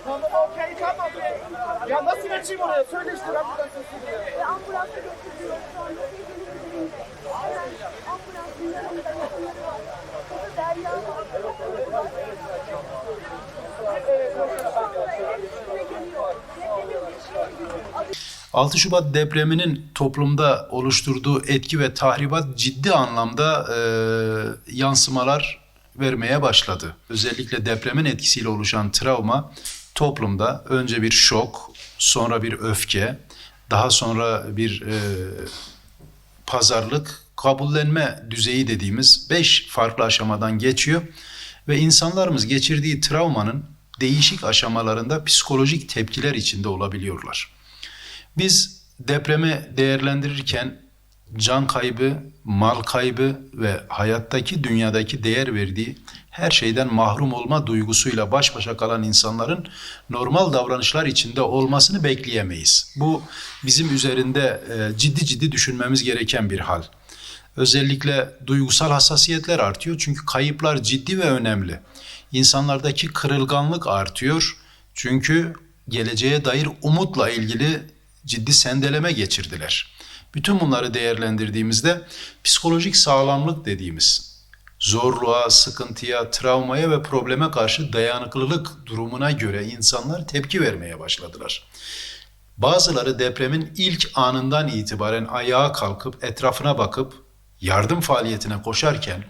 Tamam, okey, tamam. Ya nasıl geçeyim oraya? Söyle işte, ben buradan sesini. Ambulansa götürüyor. Şu anda sevgilinin üzerinde. Ambulansın yanında yakınları var. Burada Derya var. Geliyor. 6 Şubat depreminin toplumda oluşturduğu etki ve tahribat ciddi anlamda yansımalar vermeye başladı. Özellikle depremin etkisiyle oluşan travma toplumda önce bir şok, sonra bir öfke, daha sonra bir pazarlık, kabullenme düzeyi dediğimiz 5 farklı aşamadan geçiyor ve insanlarımız geçirdiği travmanın değişik aşamalarında psikolojik tepkiler içinde olabiliyorlar. Biz depremi değerlendirirken can kaybı, mal kaybı ve hayattaki, dünyadaki değer verdiği her şeyden mahrum olma duygusuyla baş başa kalan insanların normal davranışlar içinde olmasını bekleyemeyiz. Bu bizim üzerinde ciddi düşünmemiz gereken bir hal. Özellikle duygusal hassasiyetler artıyor çünkü kayıplar ciddi ve önemli. İnsanlardaki kırılganlık artıyor çünkü geleceğe dair umutla ilgili ciddi sendeleme geçirdiler. Bütün bunları değerlendirdiğimizde psikolojik sağlamlık dediğimiz zorluğa, sıkıntıya, travmaya ve probleme karşı dayanıklılık durumuna göre insanlar tepki vermeye başladılar. Bazıları depremin ilk anından itibaren ayağa kalkıp etrafına bakıp yardım faaliyetine koşarken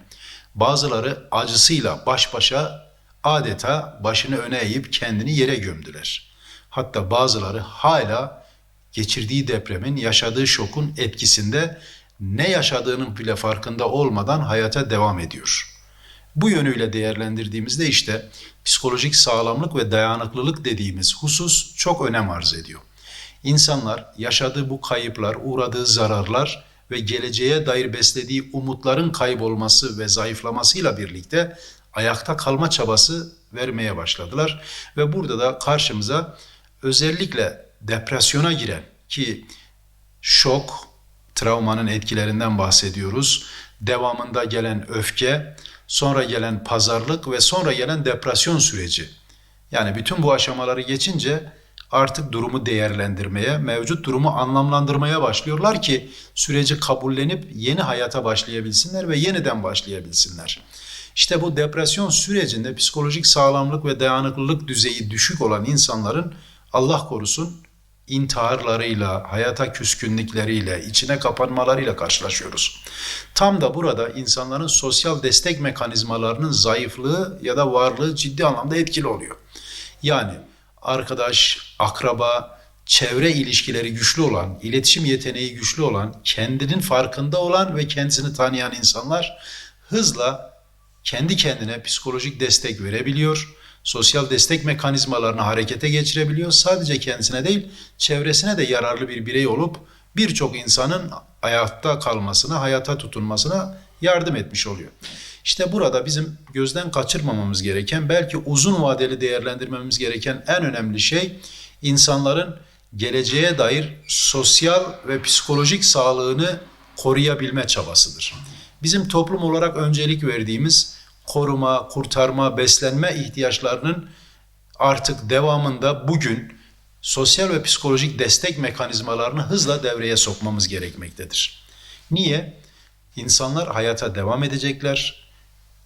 bazıları acısıyla baş başa adeta başını öne eğip kendini yere gömdüler. Hatta bazıları hala geçirdiği depremin, yaşadığı şokun etkisinde ne yaşadığının bile farkında olmadan hayata devam ediyor. Bu yönüyle değerlendirdiğimizde işte psikolojik sağlamlık ve dayanıklılık dediğimiz husus çok önem arz ediyor. İnsanlar yaşadığı bu kayıplar, uğradığı zararlar ve geleceğe dair beslediği umutların kaybolması ve zayıflamasıyla birlikte ayakta kalma çabası vermeye başladılar. Ve burada da karşımıza özellikle depresyona giren ki şok, travmanın etkilerinden bahsediyoruz. Devamında gelen öfke, sonra gelen pazarlık ve sonra gelen depresyon süreci. Yani bütün bu aşamaları geçince artık durumu değerlendirmeye, mevcut durumu anlamlandırmaya başlıyorlar ki süreci kabullenip yeni hayata başlayabilsinler ve yeniden başlayabilsinler. İşte bu depresyon sürecinde psikolojik sağlamlık ve dayanıklılık düzeyi düşük olan insanların Allah korusun intiharlarıyla, hayata küskünlükleriyle, içine kapanmalarıyla karşılaşıyoruz. Tam da burada insanların sosyal destek mekanizmalarının zayıflığı ya da varlığı ciddi anlamda etkili oluyor. Yani arkadaş, akraba, çevre ilişkileri güçlü olan, iletişim yeteneği güçlü olan, kendinin farkında olan ve kendisini tanıyan insanlar hızla kendi kendine psikolojik destek verebiliyor. Sosyal destek mekanizmalarını harekete geçirebiliyor. Sadece kendisine değil, çevresine de yararlı bir birey olup birçok insanın hayatta kalmasına, hayata tutunmasına yardım etmiş oluyor. İşte burada bizim gözden kaçırmamamız gereken, belki uzun vadeli değerlendirmemiz gereken en önemli şey insanların geleceğe dair sosyal ve psikolojik sağlığını koruyabilme çabasıdır. Bizim toplum olarak öncelik verdiğimiz koruma, kurtarma, beslenme ihtiyaçlarının artık devamında bugün sosyal ve psikolojik destek mekanizmalarını hızla devreye sokmamız gerekmektedir. Niye? İnsanlar hayata devam edecekler,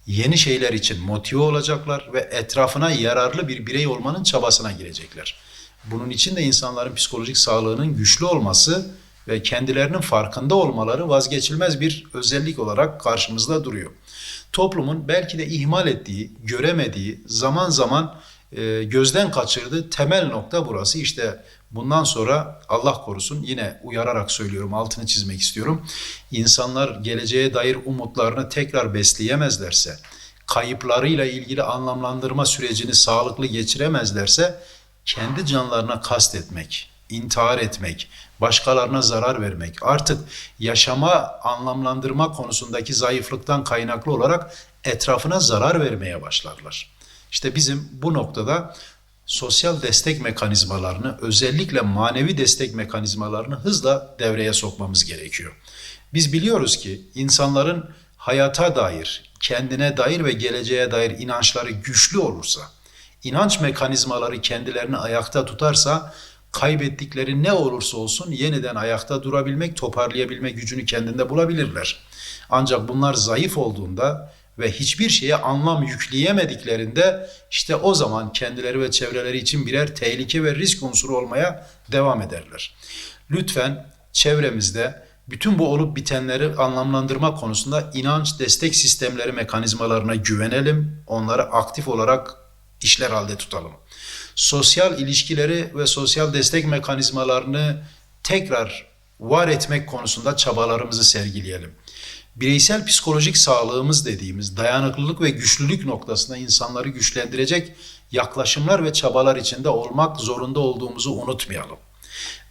yeni şeyler için motive olacaklar ve etrafına yararlı bir birey olmanın çabasına girecekler. Bunun için de insanların psikolojik sağlığının güçlü olması ve kendilerinin farkında olmaları vazgeçilmez bir özellik olarak karşımızda duruyor. Toplumun belki de ihmal ettiği, göremediği, zaman zaman gözden kaçırdığı temel nokta burası. İşte bundan sonra Allah korusun, yine uyararak söylüyorum, altını çizmek istiyorum. İnsanlar geleceğe dair umutlarını tekrar besleyemezlerse, kayıplarıyla ilgili anlamlandırma sürecini sağlıklı geçiremezlerse, kendi canlarına kastetmek, intihar etmek, başkalarına zarar vermek, artık yaşama anlamlandırma konusundaki zayıflıktan kaynaklı olarak etrafına zarar vermeye başlarlar. İşte bizim bu noktada sosyal destek mekanizmalarını, özellikle manevi destek mekanizmalarını hızla devreye sokmamız gerekiyor. Biz biliyoruz ki insanların hayata dair, kendine dair ve geleceğe dair inançları güçlü olursa, inanç mekanizmaları kendilerini ayakta tutarsa, kaybettikleri ne olursa olsun yeniden ayakta durabilmek, toparlayabilmek gücünü kendinde bulabilirler. Ancak bunlar zayıf olduğunda ve hiçbir şeye anlam yükleyemediklerinde işte o zaman kendileri ve çevreleri için birer tehlike ve risk unsuru olmaya devam ederler. Lütfen çevremizde bütün bu olup bitenleri anlamlandırma konusunda inanç destek sistemleri mekanizmalarına güvenelim, onları aktif olarak işler halde tutalım. Sosyal ilişkileri ve sosyal destek mekanizmalarını tekrar var etmek konusunda çabalarımızı sergileyelim. Bireysel psikolojik sağlığımız dediğimiz dayanıklılık ve güçlülük noktasında insanları güçlendirecek yaklaşımlar ve çabalar içinde olmak zorunda olduğumuzu unutmayalım.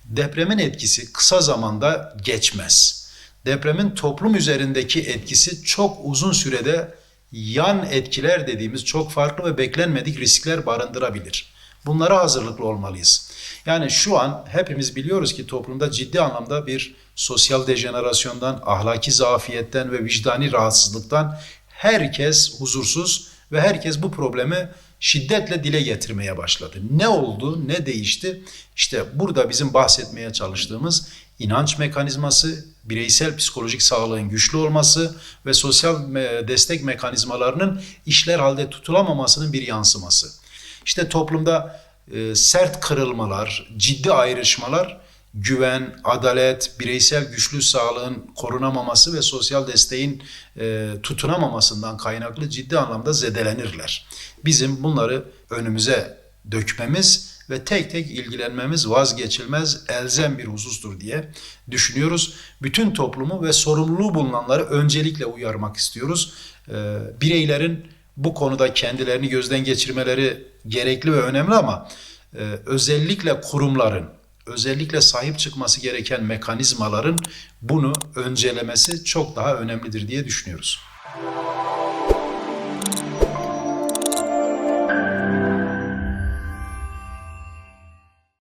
Depremin etkisi kısa zamanda geçmez. Depremin toplum üzerindeki etkisi çok uzun sürede yan etkiler dediğimiz çok farklı ve beklenmedik riskler barındırabilir. Bunlara hazırlıklı olmalıyız. Yani şu an hepimiz biliyoruz ki toplumda ciddi anlamda bir sosyal dejenerasyondan, ahlaki zafiyetten ve vicdani rahatsızlıktan herkes huzursuz ve herkes bu problemi şiddetle dile getirmeye başladı. Ne oldu, ne değişti? İşte burada bizim bahsetmeye çalıştığımız inanç mekanizması, bireysel psikolojik sağlığın güçlü olması ve sosyal destek mekanizmalarının işler halde tutulamamasının bir yansıması. İşte toplumda sert kırılmalar, ciddi ayrışmalar, güven, adalet, bireysel güçlü sağlığın korunamaması ve sosyal desteğin tutunamamasından kaynaklı ciddi anlamda zedelenirler. Bizim bunları önümüze dökmemiz ve tek tek ilgilenmemiz vazgeçilmez, elzem bir husustur diye düşünüyoruz. Bütün toplumu ve sorumluluğu bulunanları öncelikle uyarmak istiyoruz. Bireylerin bu konuda kendilerini gözden geçirmeleri gerekli ve önemli ama özellikle kurumların, özellikle sahip çıkması gereken mekanizmaların bunu öncelemesi çok daha önemlidir diye düşünüyoruz.